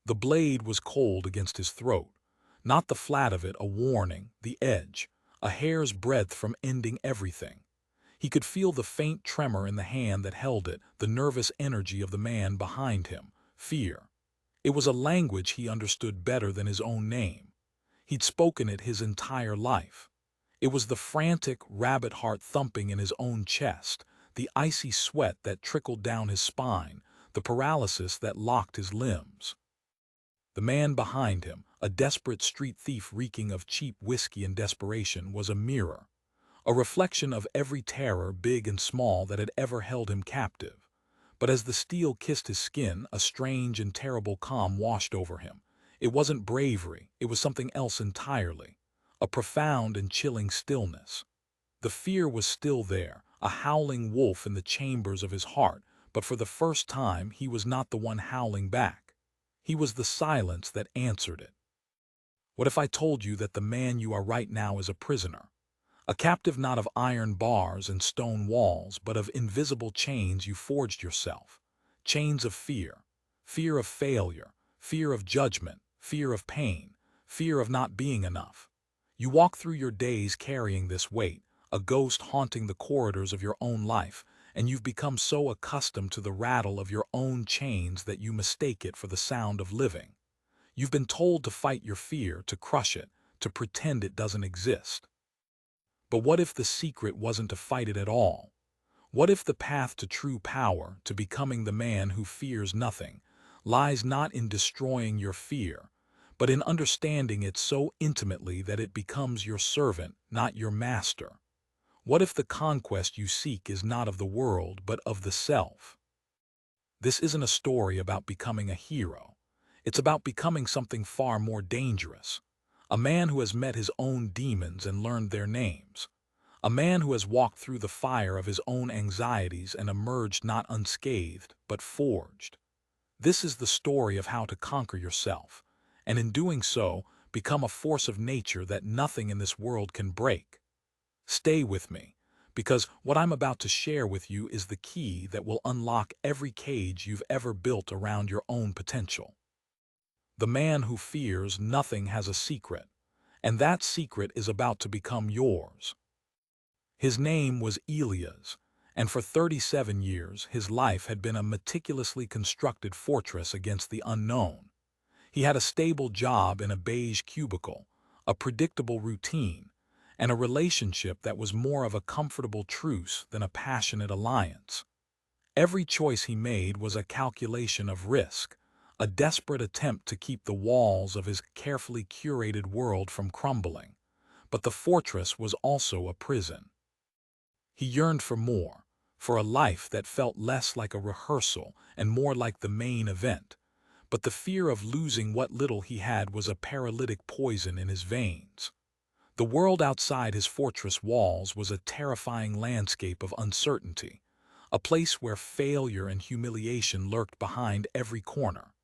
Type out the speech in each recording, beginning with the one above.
The blade was cold against his throat, not the flat of it a warning, the edge, a hair's breadth from ending everything. He could feel the faint tremor in the hand that held it, the nervous energy of the man behind him, fear. It was a language he understood better than his own name. He'd spoken it his entire life. It was the frantic, rabbit heart thumping in his own chest, the icy sweat that trickled down his spine, the paralysis that locked his limbs. The man behind him, a desperate street thief reeking of cheap whiskey and desperation, was a mirror, a reflection of every terror, big and small, that had ever held him captive. But as the steel kissed his skin, a strange and terrible calm washed over him. It wasn't bravery, it was something else entirely, a profound and chilling stillness. The fear was still there, a howling wolf in the chambers of his heart, but for the first time he was not the one howling back. He was the silence that answered it. What if I told you that the man you are right now is a prisoner? A captive not of iron bars and stone walls, but of invisible chains you forged yourself. Chains of fear. Fear of failure. Fear of judgment. Fear of pain. Fear of not being enough. You walk through your days carrying this weight, a ghost haunting the corridors of your own life, and you've become so accustomed to the rattle of your own chains that you mistake it for the sound of living. You've been told to fight your fear, to crush it, to pretend it doesn't exist. But what if the secret wasn't to fight it at all? What if the path to true power, to becoming the man who fears nothing, lies not in destroying your fear, but in understanding it so intimately that it becomes your servant, not your master? What if the conquest you seek is not of the world, but of the self? This isn't a story about becoming a hero. It's about becoming something far more dangerous. A man who has met his own demons and learned their names. A man who has walked through the fire of his own anxieties and emerged not unscathed, but forged. This is the story of how to conquer yourself, and in doing so, become a force of nature that nothing in this world can break. Stay with me, because what I'm about to share with you is the key that will unlock every cage you've ever built around your own potential. The man who fears nothing has a secret, and that secret is about to become yours. His name was Elias, and for 37 years his life had been a meticulously constructed fortress against the unknown. He had a stable job in a beige cubicle, a predictable routine, and a relationship that was more of a comfortable truce than a passionate alliance. Every choice he made was a calculation of risk, a desperate attempt to keep the walls of his carefully curated world from crumbling. But the fortress was also a prison. He yearned for more, for a life that felt less like a rehearsal and more like the main event. But the fear of losing what little he had was a paralytic poison in his veins. The world outside his fortress walls was a terrifying landscape of uncertainty, a place where failure and humiliation lurked behind every corner.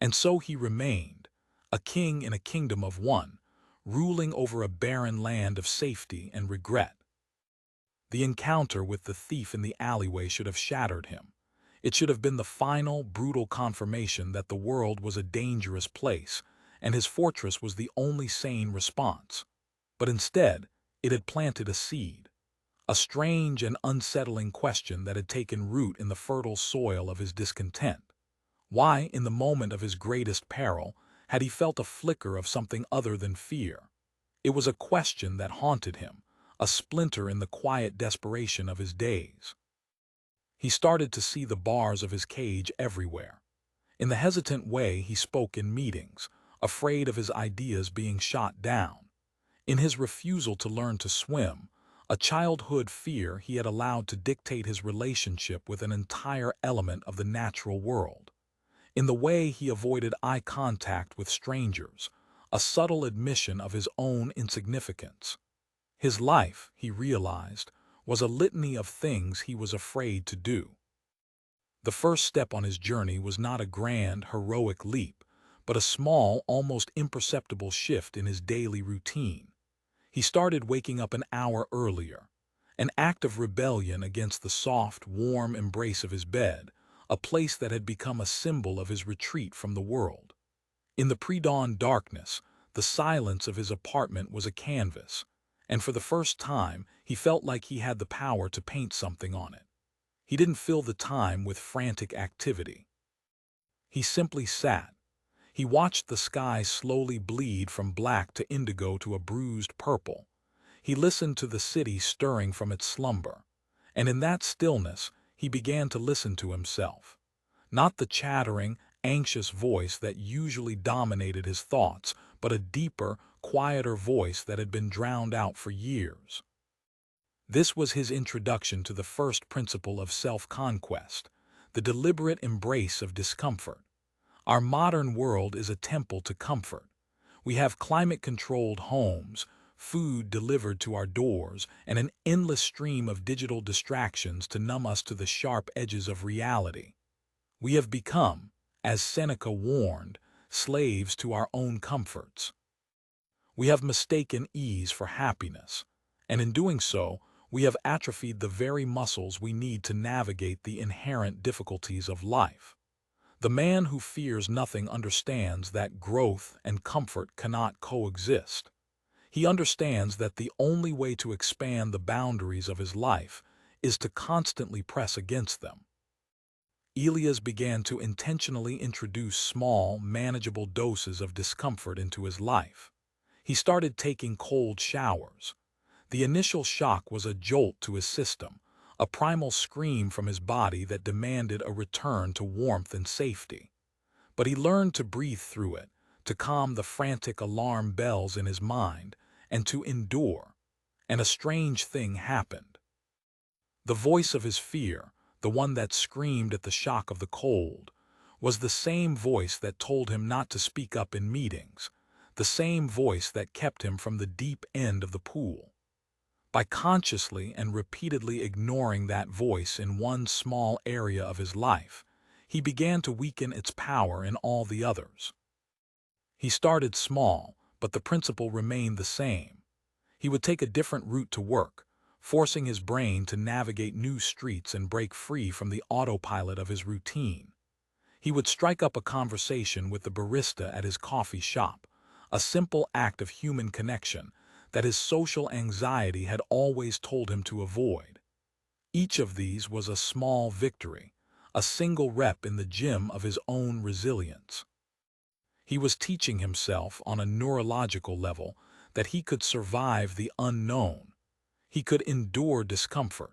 And so he remained, a king in a kingdom of one, ruling over a barren land of safety and regret. The encounter with the thief in the alleyway should have shattered him. It should have been the final, brutal confirmation that the world was a dangerous place, and his fortress was the only sane response. But instead, it had planted a seed, a strange and unsettling question that had taken root in the fertile soil of his discontent. Why, in the moment of his greatest peril, had he felt a flicker of something other than fear? It was a question that haunted him, a splinter in the quiet desperation of his days. He started to see the bars of his cage everywhere. In the hesitant way he spoke in meetings, afraid of his ideas being shot down. In his refusal to learn to swim, a childhood fear he had allowed to dictate his relationship with an entire element of the natural world. In the way he avoided eye contact with strangers, a subtle admission of his own insignificance. His life, he realized, was a litany of things he was afraid to do. The first step on his journey was not a grand, heroic leap, but a small, almost imperceptible shift in his daily routine. He started waking up an hour earlier, an act of rebellion against the soft, warm embrace of his bed, a place that had become a symbol of his retreat from the world. In the pre-dawn darkness, the silence of his apartment was a canvas, and for the first time he felt like he had the power to paint something on it. He didn't fill the time with frantic activity. He simply sat. He watched the sky slowly bleed from black to indigo to a bruised purple. He listened to the city stirring from its slumber. And in that stillness, he began to listen to himself. Not the chattering, anxious voice that usually dominated his thoughts, but a deeper, quieter voice that had been drowned out for years. This was his introduction to the first principle of self-conquest, the deliberate embrace of discomfort. Our modern world is a temple to comfort. We have climate-controlled homes, food delivered to our doors, and an endless stream of digital distractions to numb us to the sharp edges of reality. We have become, as Seneca warned, slaves to our own comforts. We have mistaken ease for happiness, and in doing so, we have atrophied the very muscles we need to navigate the inherent difficulties of life. The man who fears nothing understands that growth and comfort cannot coexist. He understands that the only way to expand the boundaries of his life is to constantly press against them. Elias began to intentionally introduce small, manageable doses of discomfort into his life. He started taking cold showers. The initial shock was a jolt to his system, a primal scream from his body that demanded a return to warmth and safety. But he learned to breathe through it, to calm the frantic alarm bells in his mind, and to endure. And a strange thing happened. The voice of his fear, the one that screamed at the shock of the cold, was the same voice that told him not to speak up in meetings, the same voice that kept him from the deep end of the pool. By consciously and repeatedly ignoring that voice in one small area of his life, he began to weaken its power in all the others. He started small, but the principle remained the same. He would take a different route to work, forcing his brain to navigate new streets and break free from the autopilot of his routine. He would strike up a conversation with the barista at his coffee shop, a simple act of human connection that his social anxiety had always told him to avoid. Each of these was a small victory, a single rep in the gym of his own resilience. He was teaching himself on a neurological level that he could survive the unknown. He could endure discomfort.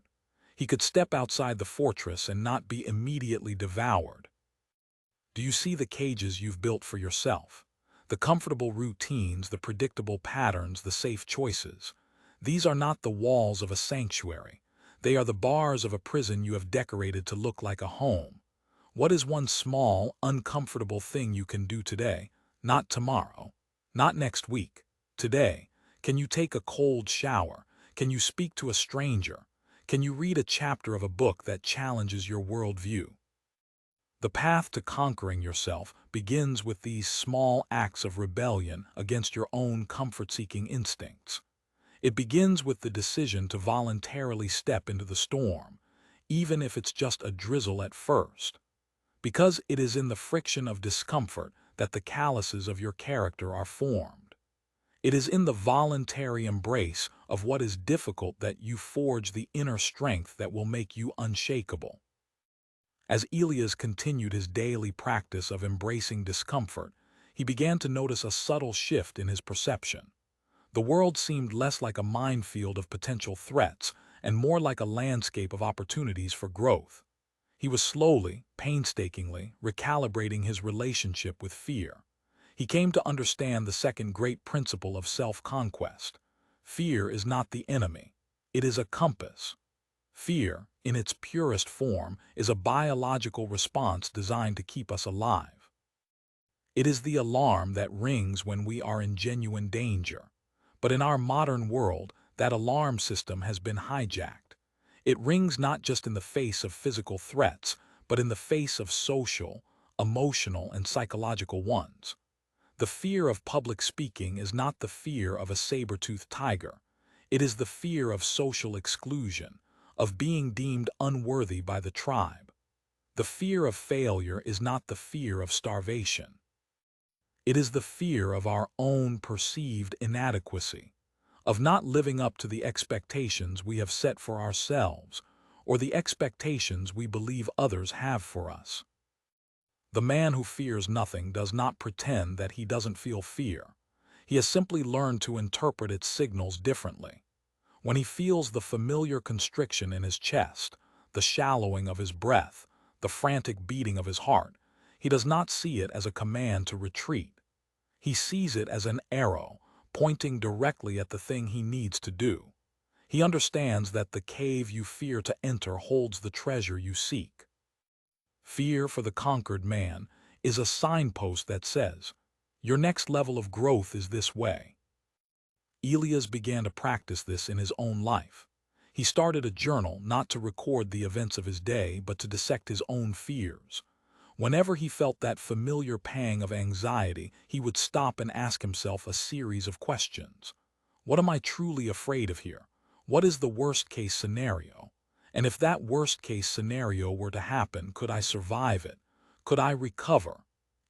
He could step outside the fortress and not be immediately devoured. Do you see the cages you've built for yourself? The comfortable routines, the predictable patterns, the safe choices. These are not the walls of a sanctuary. They are the bars of a prison you have decorated to look like a home. What is one small, uncomfortable thing you can do today? Not tomorrow. Not next week. Today. Can you take a cold shower? Can you speak to a stranger? Can you read a chapter of a book that challenges your worldview? The path to conquering yourself begins with these small acts of rebellion against your own comfort-seeking instincts. It begins with the decision to voluntarily step into the storm, even if it's just a drizzle at first. Because it is in the friction of discomfort that the calluses of your character are formed. It is in the voluntary embrace of what is difficult that you forge the inner strength that will make you unshakable. As Elias continued his daily practice of embracing discomfort, he began to notice a subtle shift in his perception. The world seemed less like a minefield of potential threats and more like a landscape of opportunities for growth. He was slowly, painstakingly, recalibrating his relationship with fear. He came to understand the second great principle of self-conquest. Fear is not the enemy. It is a compass. Fear, in its purest form, is a biological response designed to keep us alive. It is the alarm that rings when we are in genuine danger. But in our modern world, that alarm system has been hijacked. It rings not just in the face of physical threats, but in the face of social, emotional, and psychological ones. The fear of public speaking is not the fear of a saber-toothed tiger. It is the fear of social exclusion, of being deemed unworthy by the tribe. The fear of failure is not the fear of starvation. It is the fear of our own perceived inadequacy, of not living up to the expectations we have set for ourselves, or the expectations we believe others have for us. The man who fears nothing does not pretend that he doesn't feel fear. He has simply learned to interpret its signals differently. When he feels the familiar constriction in his chest, the shallowing of his breath, the frantic beating of his heart, he does not see it as a command to retreat. He sees it as an arrow pointing directly at the thing he needs to do. He understands that the cave you fear to enter holds the treasure you seek. Fear for the conquered man is a signpost that says, "Your next level of growth is this way." Elias began to practice this in his own life. He started a journal not to record the events of his day, but to dissect his own fears. Whenever he felt that familiar pang of anxiety, he would stop and ask himself a series of questions. What am I truly afraid of here? What is the worst-case scenario? And if that worst-case scenario were to happen, could I survive it? Could I recover?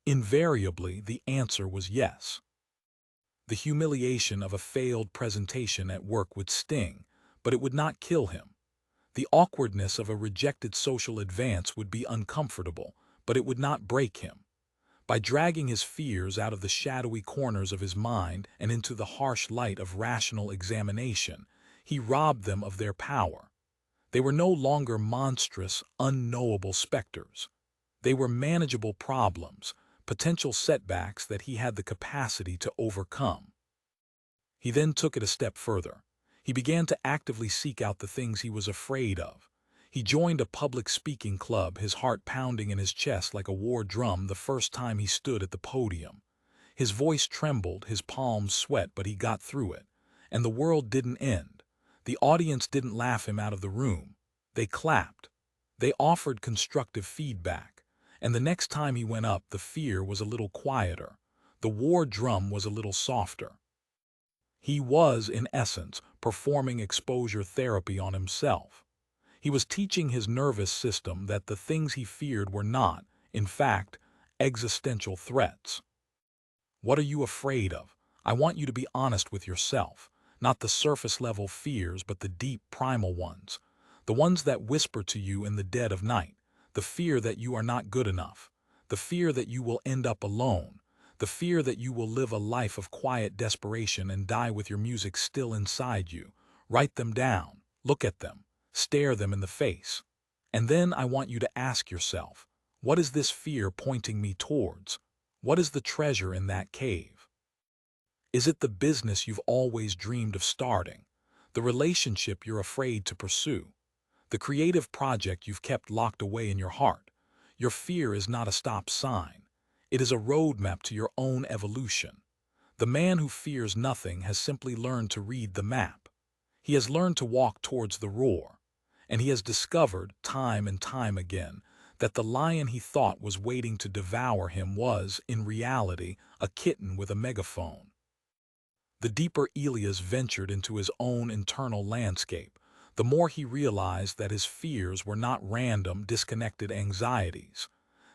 Invariably, the answer was yes. The humiliation of a failed presentation at work would sting, but it would not kill him. The awkwardness of a rejected social advance would be uncomfortable, but it would not break him. By dragging his fears out of the shadowy corners of his mind and into the harsh light of rational examination, he robbed them of their power. They were no longer monstrous, unknowable specters. They were manageable problems, potential setbacks that he had the capacity to overcome. He then took it a step further. He began to actively seek out the things he was afraid of. He joined a public speaking club, his heart pounding in his chest like a war drum the first time he stood at the podium. His voice trembled, his palms sweat, but he got through it. And the world didn't end. The audience didn't laugh him out of the room. They clapped. They offered constructive feedback. And the next time he went up, the fear was a little quieter. The war drum was a little softer. He was, in essence, performing exposure therapy on himself. He was teaching his nervous system that the things he feared were not, in fact, existential threats. What are you afraid of? I want you to be honest with yourself. Not the surface-level fears, but the deep, primal ones. The ones that whisper to you in the dead of night. The fear that you are not good enough. The fear that you will end up alone. The fear that you will live a life of quiet desperation and die with your music still inside you. Write them down. Look at them. Stare them in the face. And then I want you to ask yourself, what is this fear pointing me towards? What is the treasure in that cave? Is it the business you've always dreamed of starting? The relationship you're afraid to pursue? The creative project you've kept locked away in your heart? Your fear is not a stop sign. It is a roadmap to your own evolution. The man who fears nothing has simply learned to read the map. He has learned to walk towards the roar. And he has discovered, time and time again, that the lion he thought was waiting to devour him was, in reality, a kitten with a megaphone. The deeper Elias ventured into his own internal landscape, the more he realized that his fears were not random, disconnected anxieties.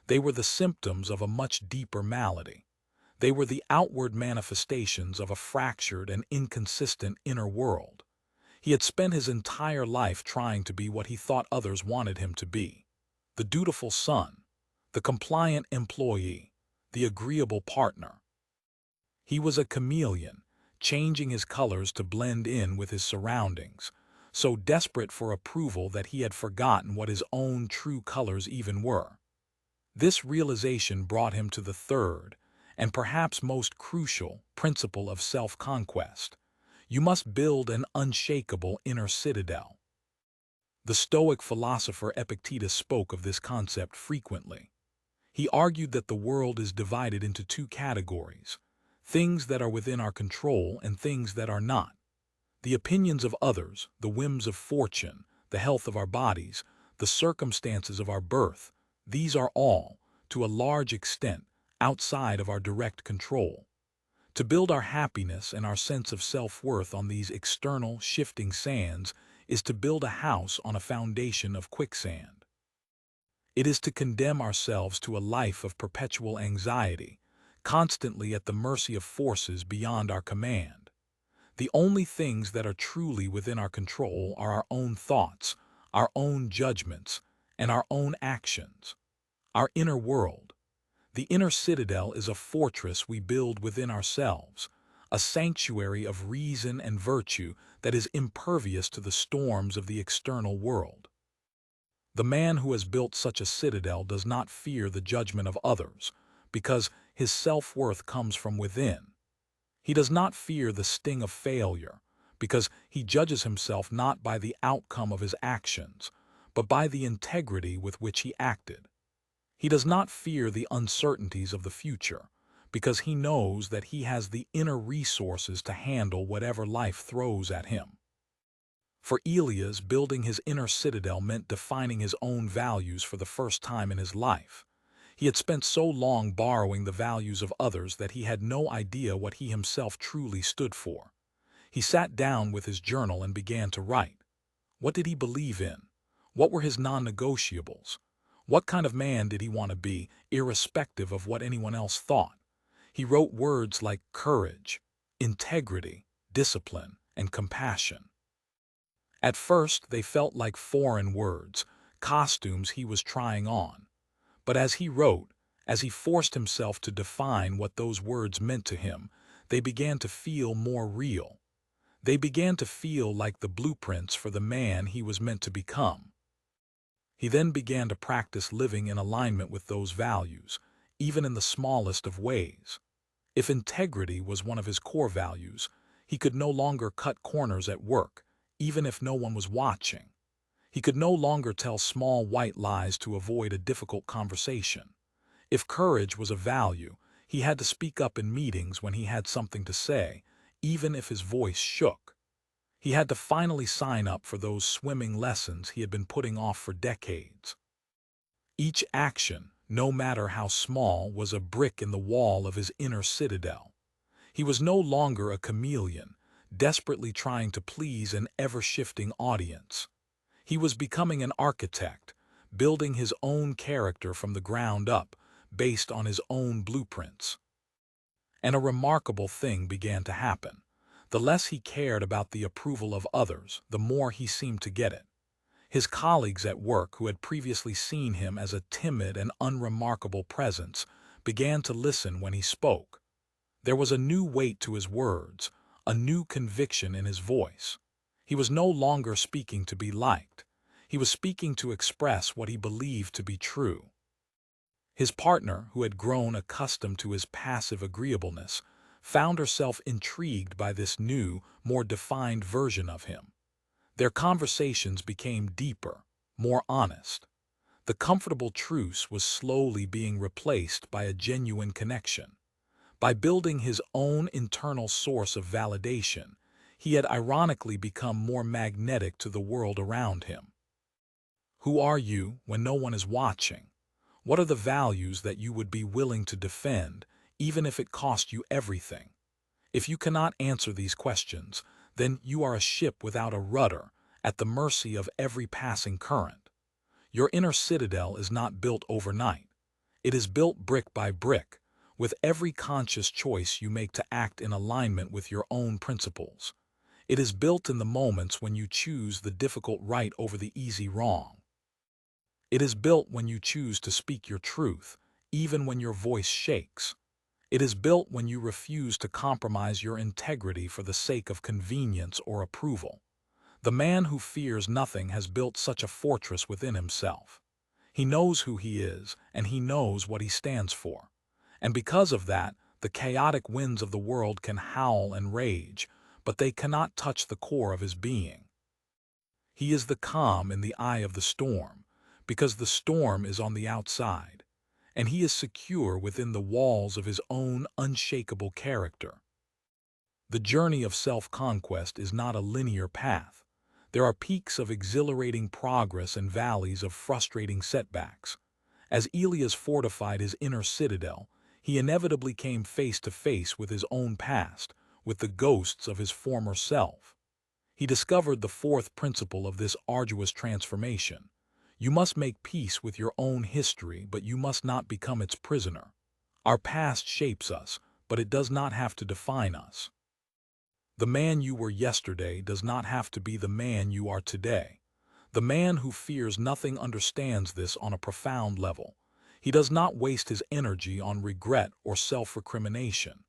They were the symptoms of a much deeper malady. They were the outward manifestations of a fractured and inconsistent inner world. He had spent his entire life trying to be what he thought others wanted him to be. The dutiful son, the compliant employee, the agreeable partner. He was a chameleon, changing his colors to blend in with his surroundings, so desperate for approval that he had forgotten what his own true colors even were. This realization brought him to the third, and perhaps most crucial, principle of self-conquest. You must build an unshakable inner citadel. The Stoic philosopher Epictetus spoke of this concept frequently. He argued that the world is divided into two categories, things that are within our control and things that are not. The opinions of others, the whims of fortune, the health of our bodies, the circumstances of our birth, these are all, to a large extent, outside of our direct control. To build our happiness and our sense of self-worth on these external, shifting sands is to build a house on a foundation of quicksand. It is to condemn ourselves to a life of perpetual anxiety, constantly at the mercy of forces beyond our command. The only things that are truly within our control are our own thoughts, our own judgments, and our own actions. Our inner world. The inner citadel is a fortress we build within ourselves, a sanctuary of reason and virtue that is impervious to the storms of the external world. The man who has built such a citadel does not fear the judgment of others, because his self-worth comes from within. He does not fear the sting of failure, because he judges himself not by the outcome of his actions, but by the integrity with which he acted. He does not fear the uncertainties of the future, because he knows that he has the inner resources to handle whatever life throws at him. For Elias, building his inner citadel meant defining his own values for the first time in his life. He had spent so long borrowing the values of others that he had no idea what he himself truly stood for. He sat down with his journal and began to write. What did he believe in? What were his non-negotiables? What kind of man did he want to be, irrespective of what anyone else thought? He wrote words like courage, integrity, discipline, and compassion. At first, they felt like foreign words, costumes he was trying on. But as he wrote, as he forced himself to define what those words meant to him, they began to feel more real. They began to feel like the blueprints for the man he was meant to become. He then began to practice living in alignment with those values, even in the smallest of ways. If integrity was one of his core values, he could no longer cut corners at work, even if no one was watching. He could no longer tell small white lies to avoid a difficult conversation. If courage was a value, he had to speak up in meetings when he had something to say, even if his voice shook. He had to finally sign up for those swimming lessons he had been putting off for decades. Each action, no matter how small, was a brick in the wall of his inner citadel. He was no longer a chameleon, desperately trying to please an ever-shifting audience. He was becoming an architect, building his own character from the ground up, based on his own blueprints. And a remarkable thing began to happen. The less he cared about the approval of others, the more he seemed to get it. His colleagues at work, who had previously seen him as a timid and unremarkable presence, began to listen when he spoke. There was a new weight to his words, a new conviction in his voice. He was no longer speaking to be liked. He was speaking to express what he believed to be true. His partner, who had grown accustomed to his passive agreeableness, found herself intrigued by this new, more defined version of him. Their conversations became deeper, more honest. The comfortable truce was slowly being replaced by a genuine connection. By building his own internal source of validation, he had ironically become more magnetic to the world around him. Who are you when no one is watching? What are the values that you would be willing to defend, even if it cost you everything? If you cannot answer these questions, then you are a ship without a rudder, at the mercy of every passing current. Your inner citadel is not built overnight. It is built brick by brick, with every conscious choice you make to act in alignment with your own principles. It is built in the moments when you choose the difficult right over the easy wrong. It is built when you choose to speak your truth, even when your voice shakes. It is built when you refuse to compromise your integrity for the sake of convenience or approval. The man who fears nothing has built such a fortress within himself. He knows who he is, and he knows what he stands for. And because of that, the chaotic winds of the world can howl and rage, but they cannot touch the core of his being. He is the calm in the eye of the storm, because the storm is on the outside, and he is secure within the walls of his own unshakable character. The journey of self-conquest is not a linear path. There are peaks of exhilarating progress and valleys of frustrating setbacks. As Elias fortified his inner citadel, he inevitably came face to face with his own past, with the ghosts of his former self. He discovered the fourth principle of this arduous transformation. You must make peace with your own history, but you must not become its prisoner. Our past shapes us, but it does not have to define us. The man you were yesterday does not have to be the man you are today. The man who fears nothing understands this on a profound level. He does not waste his energy on regret or self-recrimination.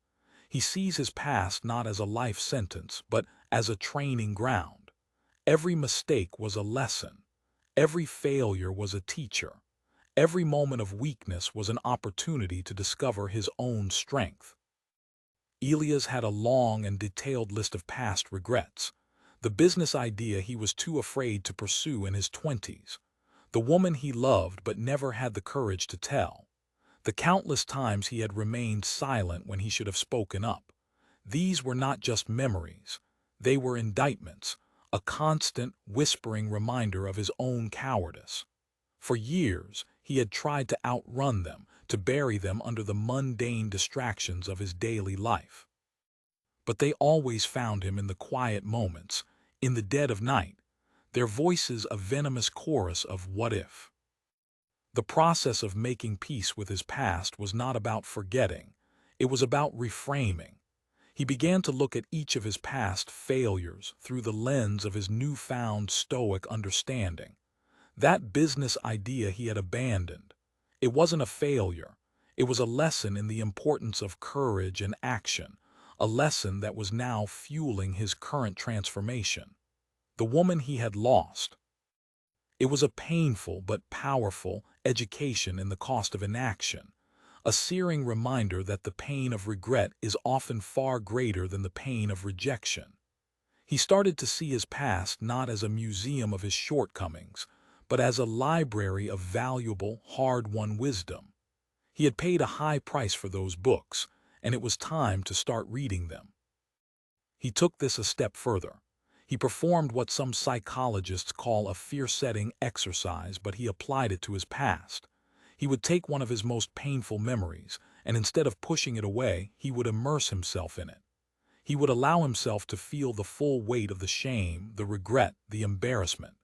He sees his past not as a life sentence, but as a training ground. Every mistake was a lesson. Every failure was a teacher. Every moment of weakness was an opportunity to discover his own strength. Elias had a long and detailed list of past regrets. The business idea he was too afraid to pursue in his 20s. The woman he loved but never had the courage to tell. The countless times he had remained silent when he should have spoken up. These were not just memories. They were indictments, a constant, whispering reminder of his own cowardice. For years, he had tried to outrun them, to bury them under the mundane distractions of his daily life. But they always found him in the quiet moments, in the dead of night, their voices a venomous chorus of what if. The process of making peace with his past was not about forgetting, it was about reframing. He began to look at each of his past failures through the lens of his newfound Stoic understanding. That business idea he had abandoned, it wasn't a failure. It was a lesson in the importance of courage and action, a lesson that was now fueling his current transformation. The woman he had lost. It was a painful but powerful education in the cost of inaction, a searing reminder that the pain of regret is often far greater than the pain of rejection. He started to see his past not as a museum of his shortcomings, but as a library of valuable, hard-won wisdom. He had paid a high price for those books, and it was time to start reading them. He took this a step further. He performed what some psychologists call a fear-setting exercise, but he applied it to his past. He would take one of his most painful memories, and instead of pushing it away, he would immerse himself in it. He would allow himself to feel the full weight of the shame, the regret, the embarrassment.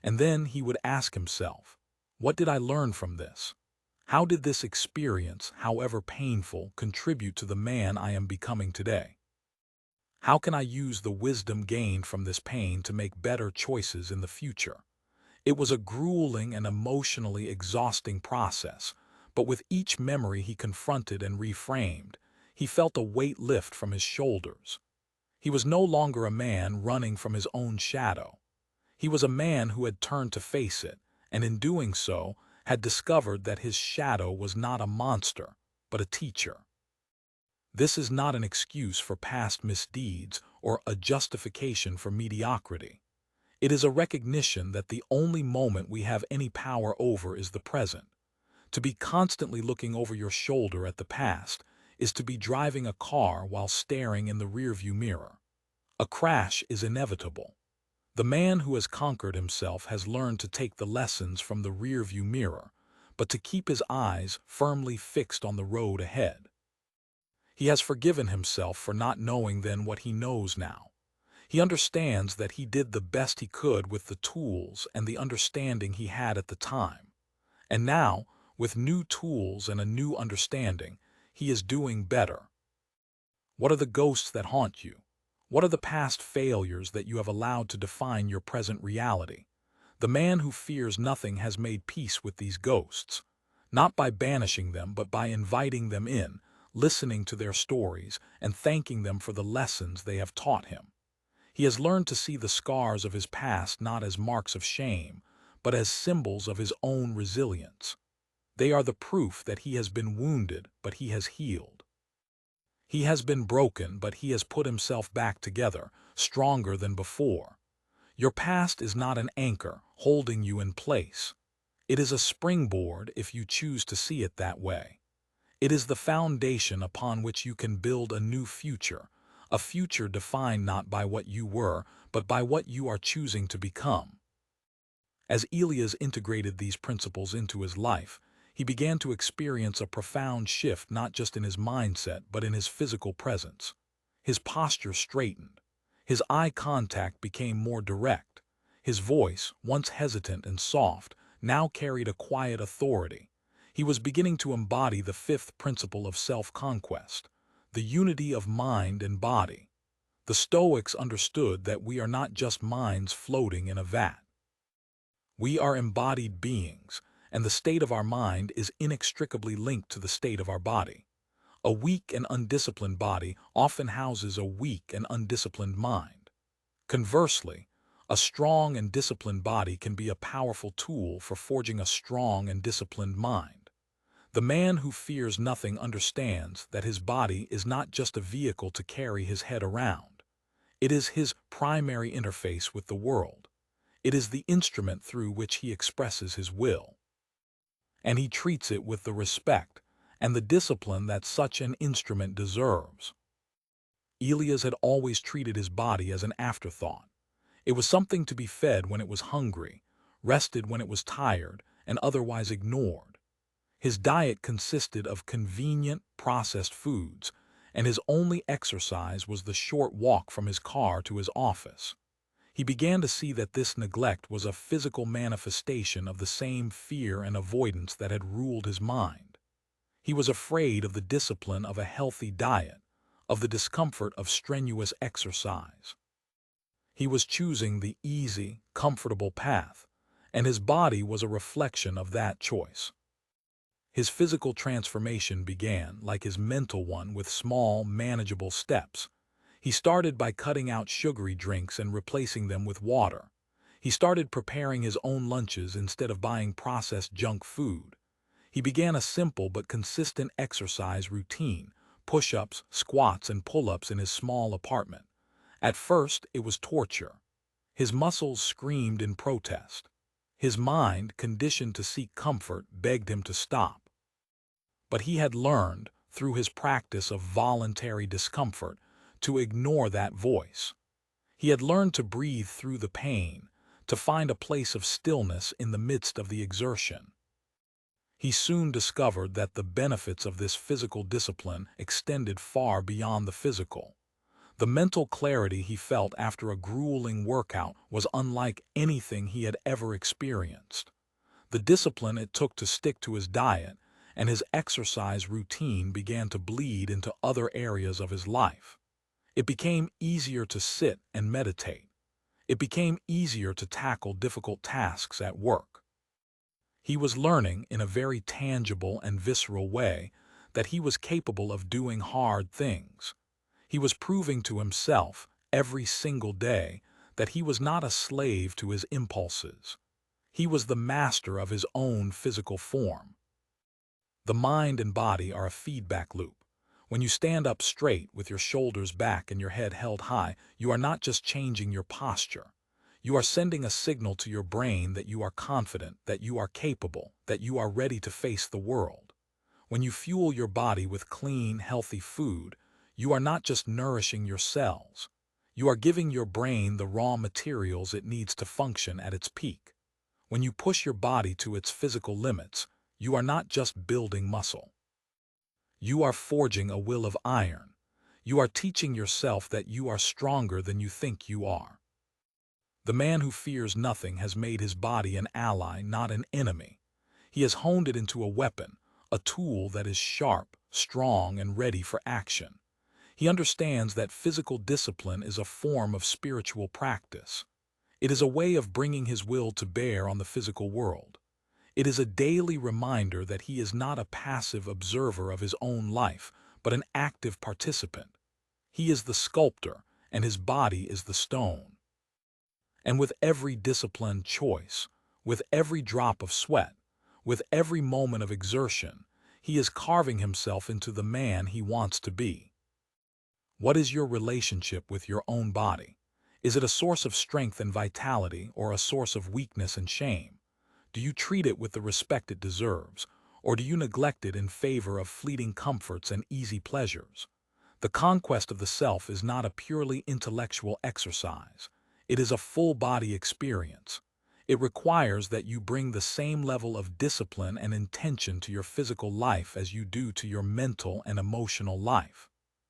And then he would ask himself, what did I learn from this? How did this experience, however painful, contribute to the man I am becoming today? How can I use the wisdom gained from this pain to make better choices in the future? It was a grueling and emotionally exhausting process, but with each memory he confronted and reframed, he felt a weight lift from his shoulders. He was no longer a man running from his own shadow. He was a man who had turned to face it, and in doing so, had discovered that his shadow was not a monster, but a teacher. This is not an excuse for past misdeeds or a justification for mediocrity. It is a recognition that the only moment we have any power over is the present. To be constantly looking over your shoulder at the past is to be driving a car while staring in the rearview mirror. A crash is inevitable. The man who has conquered himself has learned to take the lessons from the rearview mirror, but to keep his eyes firmly fixed on the road ahead. He has forgiven himself for not knowing then what he knows now. He understands that he did the best he could with the tools and the understanding he had at the time. And now, with new tools and a new understanding, he is doing better. What are the ghosts that haunt you? What are the past failures that you have allowed to define your present reality? The man who fears nothing has made peace with these ghosts, not by banishing them, but by inviting them in, listening to their stories, and thanking them for the lessons they have taught him. He has learned to see the scars of his past not as marks of shame, but as symbols of his own resilience. They are the proof that he has been wounded, but he has healed. He has been broken, but he has put himself back together, stronger than before. Your past is not an anchor holding you in place. It is a springboard if you choose to see it that way. It is the foundation upon which you can build a new future, a future defined not by what you were, but by what you are choosing to become. As Elias integrated these principles into his life, he began to experience a profound shift not just in his mindset but in his physical presence. His posture straightened. His eye contact became more direct. His voice, once hesitant and soft, now carried a quiet authority. He was beginning to embody the fifth principle of self-conquest, the unity of mind and body. The Stoics understood that we are not just minds floating in a vat. We are embodied beings, and the state of our mind is inextricably linked to the state of our body. A weak and undisciplined body often houses a weak and undisciplined mind. Conversely, a strong and disciplined body can be a powerful tool for forging a strong and disciplined mind. The man who fears nothing understands that his body is not just a vehicle to carry his head around. It is his primary interface with the world. It is the instrument through which he expresses his will. And he treats it with the respect and the discipline that such an instrument deserves. Elias had always treated his body as an afterthought. It was something to be fed when it was hungry, rested when it was tired, and otherwise ignored. His diet consisted of convenient, processed foods, and his only exercise was the short walk from his car to his office. He began to see that this neglect was a physical manifestation of the same fear and avoidance that had ruled his mind. He was afraid of the discipline of a healthy diet, of the discomfort of strenuous exercise. He was choosing the easy, comfortable path, and his body was a reflection of that choice. His physical transformation began, like his mental one, with small, manageable steps. He started by cutting out sugary drinks and replacing them with water. He started preparing his own lunches instead of buying processed junk food. He began a simple but consistent exercise routine, push-ups, squats, and pull-ups in his small apartment. At first, it was torture. His muscles screamed in protest. His mind, conditioned to seek comfort, begged him to stop. But he had learned, through his practice of voluntary discomfort, to ignore that voice. He had learned to breathe through the pain, to find a place of stillness in the midst of the exertion. He soon discovered that the benefits of this physical discipline extended far beyond the physical. The mental clarity he felt after a grueling workout was unlike anything he had ever experienced. The discipline it took to stick to his diet and his exercise routine began to bleed into other areas of his life. It became easier to sit and meditate. It became easier to tackle difficult tasks at work. He was learning, in a very tangible and visceral way, that he was capable of doing hard things. He was proving to himself, every single day, that he was not a slave to his impulses. He was the master of his own physical form. The mind and body are a feedback loop. When you stand up straight with your shoulders back and your head held high, you are not just changing your posture. You are sending a signal to your brain that you are confident, that you are capable, that you are ready to face the world. When you fuel your body with clean, healthy food, you are not just nourishing your cells. You are giving your brain the raw materials it needs to function at its peak. When you push your body to its physical limits, you are not just building muscle. You are forging a will of iron. You are teaching yourself that you are stronger than you think you are. The man who fears nothing has made his body an ally, not an enemy. He has honed it into a weapon, a tool that is sharp, strong, and ready for action. He understands that physical discipline is a form of spiritual practice. It is a way of bringing his will to bear on the physical world. It is a daily reminder that he is not a passive observer of his own life, but an active participant. He is the sculptor, and his body is the stone. And with every disciplined choice, with every drop of sweat, with every moment of exertion, he is carving himself into the man he wants to be. What is your relationship with your own body? Is it a source of strength and vitality, or a source of weakness and shame? Do you treat it with the respect it deserves, or do you neglect it in favor of fleeting comforts and easy pleasures? The conquest of the self is not a purely intellectual exercise. It is a full-body experience. It requires that you bring the same level of discipline and intention to your physical life as you do to your mental and emotional life.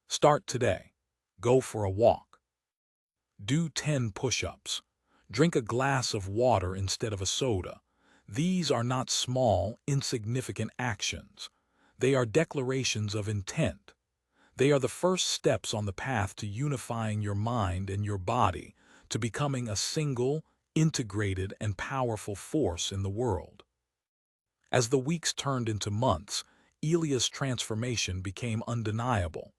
Start today. Go for a walk. Do 10 push-ups. Drink a glass of water instead of a soda. These are not small, insignificant actions. They are declarations of intent. They are the first steps on the path to unifying your mind and your body, to becoming a single, integrated, and powerful force in the world. As the weeks turned into months, Elia's transformation became undeniable.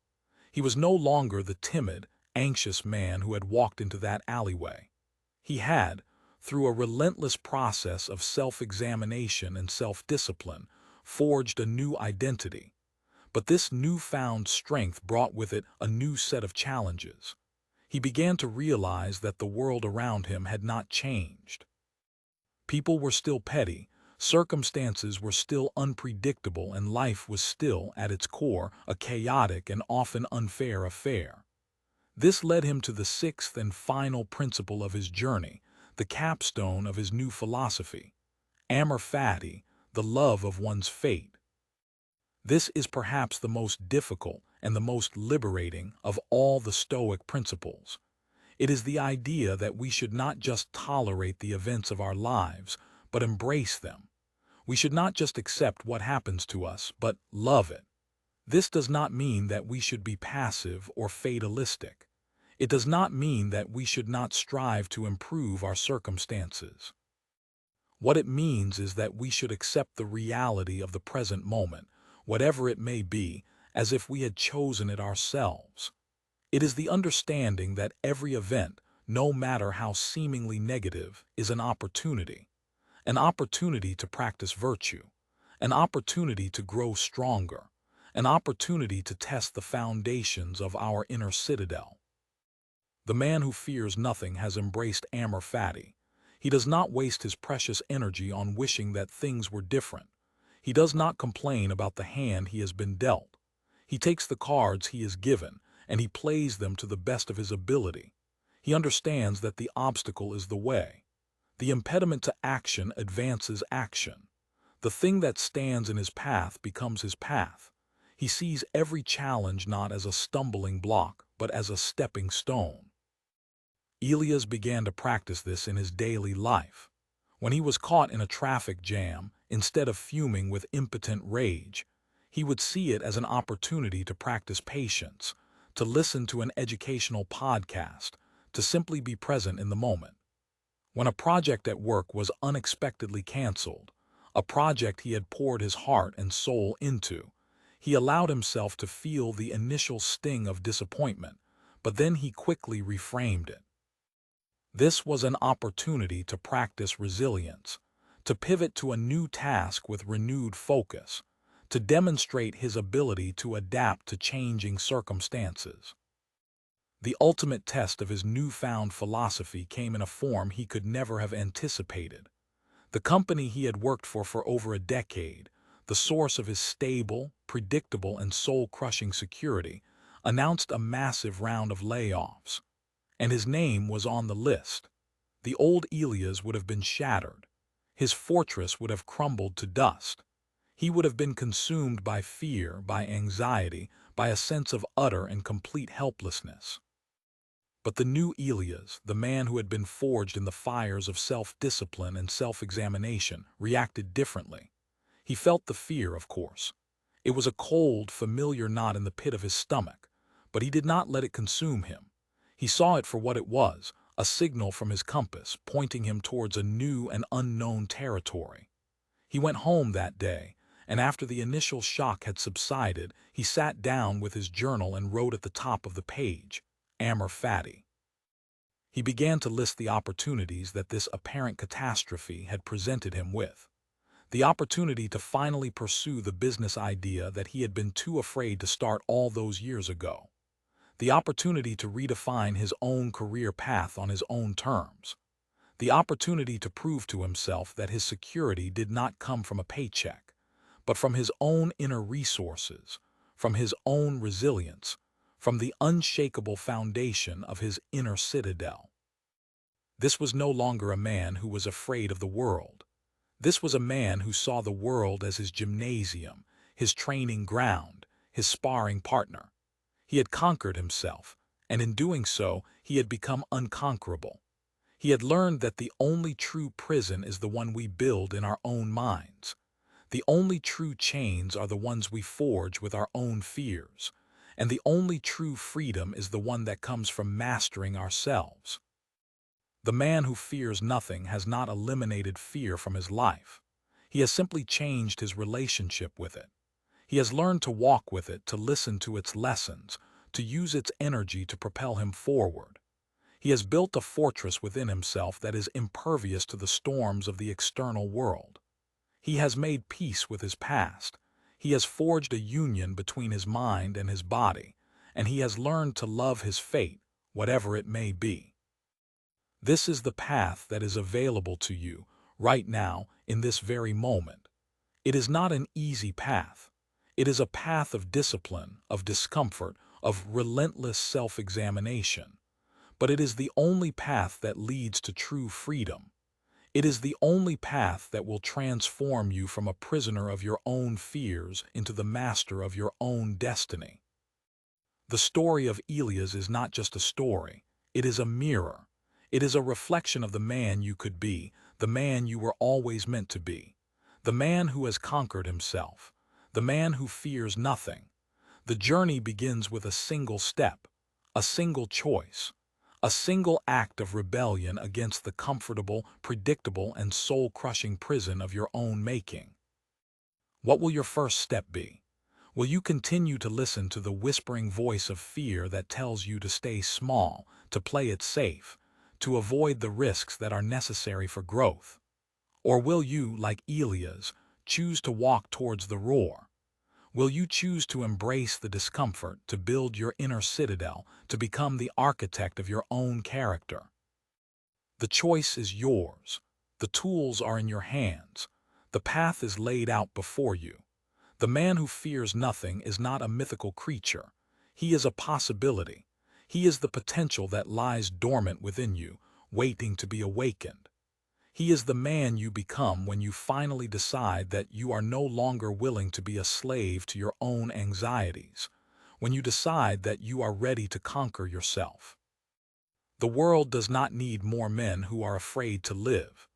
He was no longer the timid, anxious man who had walked into that alleyway. He had, through a relentless process of self-examination and self-discipline, forged a new identity. But this newfound strength brought with it a new set of challenges. He began to realize that the world around him had not changed. People were still petty, circumstances were still unpredictable, and life was still, at its core, a chaotic and often unfair affair. This led him to the sixth and final principle of his journey, the capstone of his new philosophy: amor fati, the love of one's fate. This is perhaps the most difficult and the most liberating of all the Stoic principles. It is the idea that we should not just tolerate the events of our lives, but embrace them. We should not just accept what happens to us, but love it. This does not mean that we should be passive or fatalistic. It does not mean that we should not strive to improve our circumstances. What it means is that we should accept the reality of the present moment, whatever it may be, as if we had chosen it ourselves. It is the understanding that every event, no matter how seemingly negative, is an opportunity to practice virtue, an opportunity to grow stronger, an opportunity to test the foundations of our inner citadel. The man who fears nothing has embraced amor fati. He does not waste his precious energy on wishing that things were different. He does not complain about the hand he has been dealt. He takes the cards he is given, and he plays them to the best of his ability. He understands that the obstacle is the way. The impediment to action advances action. The thing that stands in his path becomes his path. He sees every challenge not as a stumbling block, but as a stepping stone. Elias began to practice this in his daily life. When he was caught in a traffic jam, instead of fuming with impotent rage, he would see it as an opportunity to practice patience, to listen to an educational podcast, to simply be present in the moment. When a project at work was unexpectedly canceled, a project he had poured his heart and soul into, he allowed himself to feel the initial sting of disappointment, but then he quickly reframed it. This was an opportunity to practice resilience, to pivot to a new task with renewed focus, to demonstrate his ability to adapt to changing circumstances. The ultimate test of his newfound philosophy came in a form he could never have anticipated. The company he had worked for over a decade, the source of his stable, predictable, and soul-crushing security, announced a massive round of layoffs. And his name was on the list. The old Elias would have been shattered. His fortress would have crumbled to dust. He would have been consumed by fear, by anxiety, by a sense of utter and complete helplessness. But the new Elias, the man who had been forged in the fires of self-discipline and self-examination, reacted differently. He felt the fear, of course. It was a cold, familiar knot in the pit of his stomach, but he did not let it consume him. He saw it for what it was, a signal from his compass, pointing him towards a new and unknown territory. He went home that day, and after the initial shock had subsided, he sat down with his journal and wrote at the top of the page, "Amor fati." He began to list the opportunities that this apparent catastrophe had presented him with. The opportunity to finally pursue the business idea that he had been too afraid to start all those years ago. The opportunity to redefine his own career path on his own terms. The opportunity to prove to himself that his security did not come from a paycheck, but from his own inner resources, from his own resilience, from the unshakable foundation of his inner citadel. This was no longer a man who was afraid of the world. This was a man who saw the world as his gymnasium, his training ground, his sparring partner. He had conquered himself, and in doing so, he had become unconquerable. He had learned that the only true prison is the one we build in our own minds. The only true chains are the ones we forge with our own fears, and the only true freedom is the one that comes from mastering ourselves. The man who fears nothing has not eliminated fear from his life. He has simply changed his relationship with it. He has learned to walk with it, to listen to its lessons, to use its energy to propel him forward. He has built a fortress within himself that is impervious to the storms of the external world. He has made peace with his past. He has forged a union between his mind and his body, and he has learned to love his fate, whatever it may be. This is the path that is available to you right now in this very moment. It is not an easy path. It is a path of discipline, of discomfort, of relentless self-examination. But it is the only path that leads to true freedom. It is the only path that will transform you from a prisoner of your own fears into the master of your own destiny. The story of Elias is not just a story. It is a mirror. It is a reflection of the man you could be, the man you were always meant to be, the man who has conquered himself, the man who fears nothing. The journey begins with a single step, a single choice, a single act of rebellion against the comfortable, predictable, and soul-crushing prison of your own making. What will your first step be? Will you continue to listen to the whispering voice of fear that tells you to stay small, to play it safe, to avoid the risks that are necessary for growth? Or will you, like Elias, choose to walk towards the roar? Will you choose to embrace the discomfort, to build your inner citadel, to become the architect of your own character? The choice is yours. The tools are in your hands. The path is laid out before you. The man who fears nothing is not a mythical creature. He is a possibility. He is the potential that lies dormant within you, waiting to be awakened. He is the man you become when you finally decide that you are no longer willing to be a slave to your own anxieties, when you decide that you are ready to conquer yourself. The world does not need more men who are afraid to live.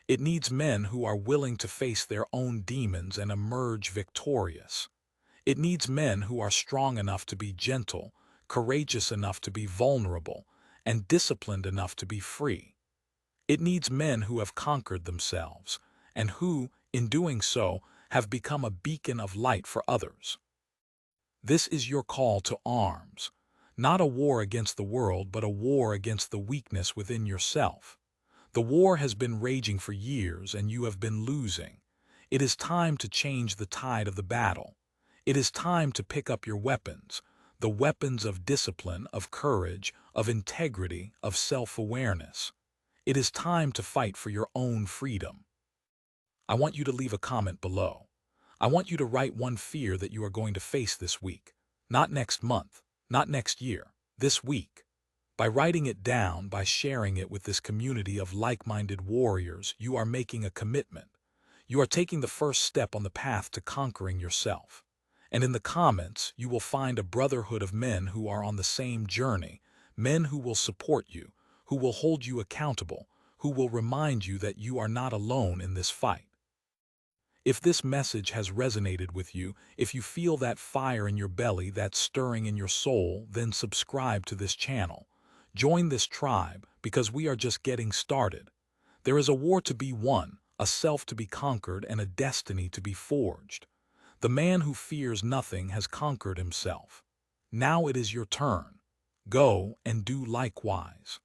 It needs men who are willing to face their own demons and emerge victorious. It needs men who are strong enough to be gentle, courageous enough to be vulnerable, and disciplined enough to be free. It needs men who have conquered themselves, and who, in doing so, have become a beacon of light for others. This is your call to arms, not a war against the world, but a war against the weakness within yourself. The war has been raging for years, and you have been losing. It is time to change the tide of the battle. It is time to pick up your weapons, the weapons of discipline, of courage, of integrity, of self-awareness. It is time to fight for your own freedom. I want you to leave a comment below. I want you to write one fear that you are going to face this week. Not next month, not next year, this week. By writing it down, by sharing it with this community of like-minded warriors, you are making a commitment. You are taking the first step on the path to conquering yourself. And in the comments, you will find a brotherhood of men who are on the same journey, men who will support you, who will hold you accountable, who will remind you that you are not alone in this fight. If this message has resonated with you, if you feel that fire in your belly, that stirring in your soul, then subscribe to this channel. Join this tribe, because we are just getting started. There is a war to be won, a self to be conquered, and a destiny to be forged. The man who fears nothing has conquered himself. Now it is your turn. Go and do likewise.